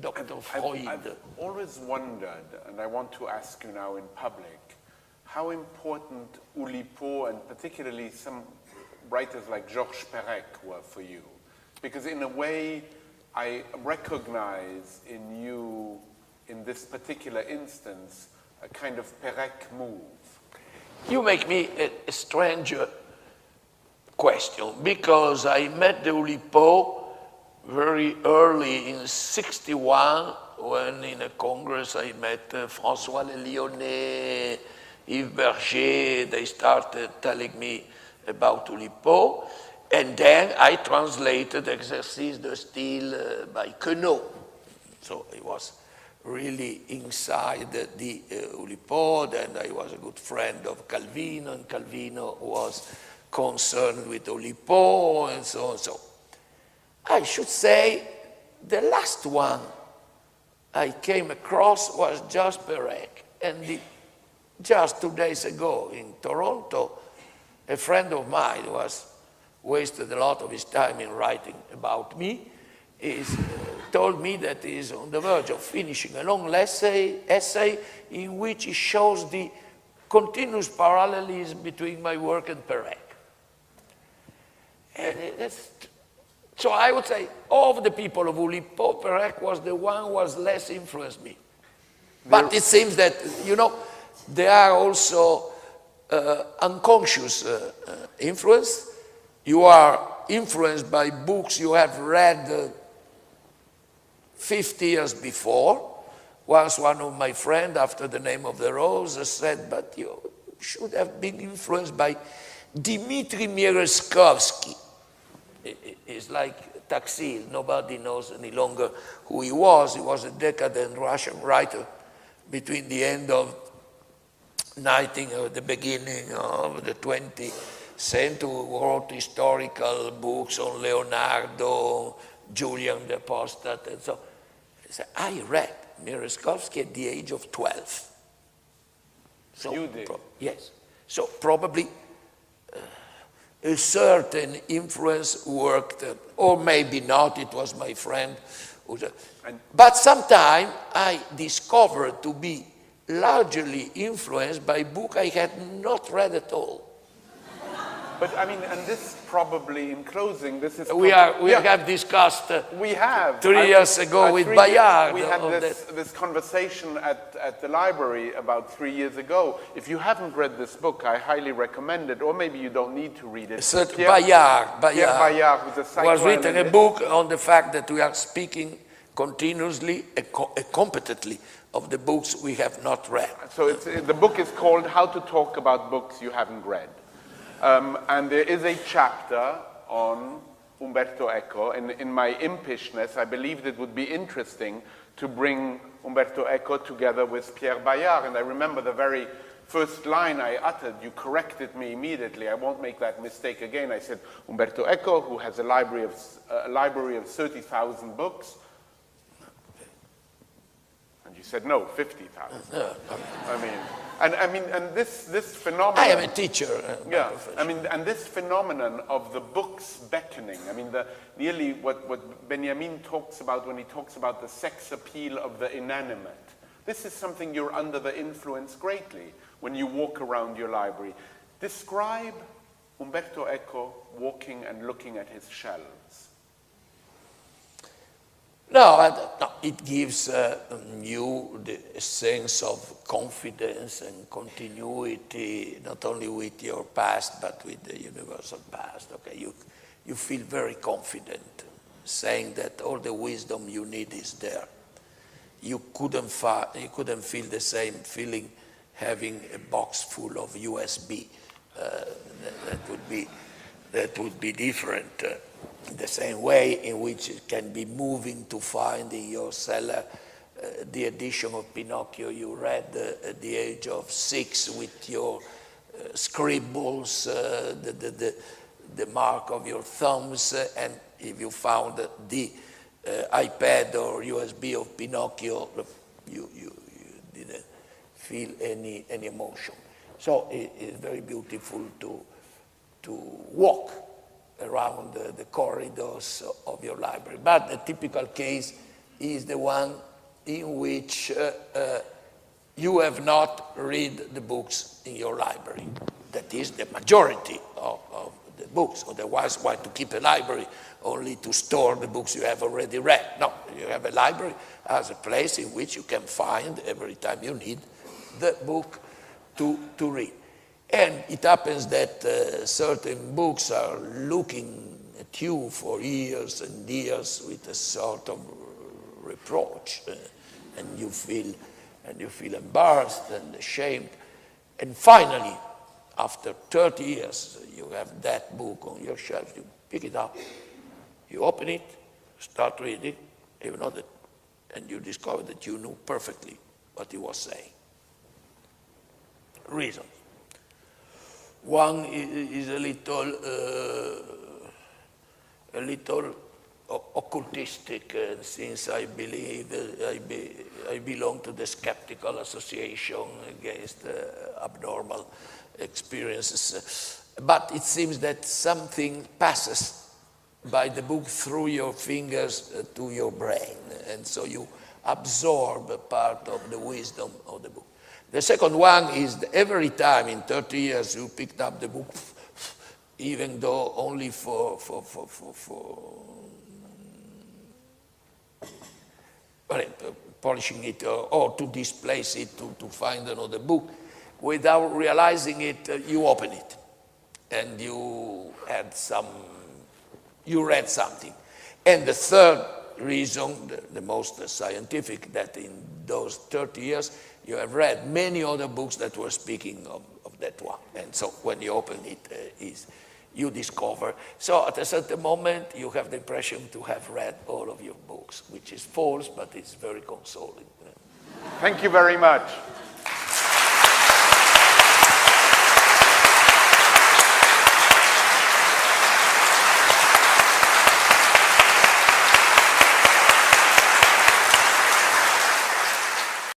Dr. Freud. I've always wondered, and I want to ask you now in public, how important Oulipo and particularly some writers like Georges Perec were for you. Because in a way, I recognize in you, in this particular instance, a kind of Perec move. You make me a strange question, because I met the Oulipo very early in '61, when in a congress I met François Le Lyonnais, Yves Berger. They started telling me about Oulipo, and then I translated Exercice de Style by Queneau. So I was really inside the Oulipo, and I was a good friend of Calvino, and Calvino was concerned with Oulipo, and so on. So I should say the last one I came across was just Perec, and just 2 days ago in Toronto, a friend of mine who has wasted a lot of his time in writing about me told me that he is on the verge of finishing a long essay in which he shows the continuous parallelism between my work and Perec. And so I would say, of the people of Oulipo, Perec was the one who has less influenced me. But it seems that, you know, there are also unconscious influence. You are influenced by books you have read 50 years before. Once one of my friends, after The Name of the Rose, said, but you should have been influenced by Dmitry Merezkovsky. It's like Taksil. Nobody knows any longer who he was. He was a decadent Russian writer between the end of the beginning of the 20th century, who wrote historical books on Leonardo, Julian the Apostate, and so. I read Merezkovsky at the age of 12. So you did? Yes. So probably a certain influence worked, or maybe not, it was my friend. But sometime I discovered to be largely influenced by books I had not read at all. But I mean, and this probably, in closing, this is... We have discussed we have 3 years ago with Bayard. We had this conversation at the library about 3 years ago. If you haven't read this book, I highly recommend it, or maybe you don't need to read it. Bayard who's a was written a book on the fact that we are speaking continuously and competently of the books we have not read. So the book is called How to Talk About Books You Haven't Read. And there is a chapter on Umberto Eco, and in my impishness, I believed it would be interesting to bring Umberto Eco together with Pierre Bayard. And I remember the very first line I uttered, you corrected me immediately. I won't make that mistake again. I said, Umberto Eco, who has a library of 30,000 books. And you said, no, 50,000. And this phenomenon... I am a teacher. Yeah, and this phenomenon of the books beckoning, nearly what Benjamin talks about when he talks about the sex appeal of the inanimate. This is something you're under the influence greatly when you walk around your library. Describe Umberto Eco walking and looking at his shelves. No, it gives you the sense of confidence and continuity, not only with your past, but with the universal past. Okay, you feel very confident, saying that all the wisdom you need is there. You couldn't feel the same feeling having a box full of USB. That would be different. The same way in which it can be moving to find in your cellar the edition of Pinocchio you read at the age of 6 with your scribbles, the mark of your thumbs, and if you found the iPad or USB of Pinocchio, you didn't feel any emotion. So it's very beautiful to walk around the corridors of your library. But the typical case is the one in which you have not read the books in your library. That is the majority of the books. Otherwise, why to keep a library only to store the books you have already read? No, you have a library as a place in which you can find every time you need the book to read. And it happens that certain books are looking at you for years and years with a sort of reproach, and you feel embarrassed and ashamed. And finally, after 30 years, you have that book on your shelf, you pick it up, you open it, start reading, and you discover that you knew perfectly what he was saying. Reasons. One is a little occultistic, since I believe I belong to the Skeptical Association against abnormal experiences. But it seems that something passes by the book through your fingers to your brain, and so you absorb a part of the wisdom of the book. The second one is that every time in 30 years you picked up the book, even though only for polishing it or to displace it, to find another book, without realizing it, you open it and you read something. And the third reason, the most scientific, that in those 30 years you have read many other books that were speaking of that one. And so when you open it, you discover. So at a certain moment, you have the impression to have read all of your books, which is false, but it's very consoling. Thank you very much.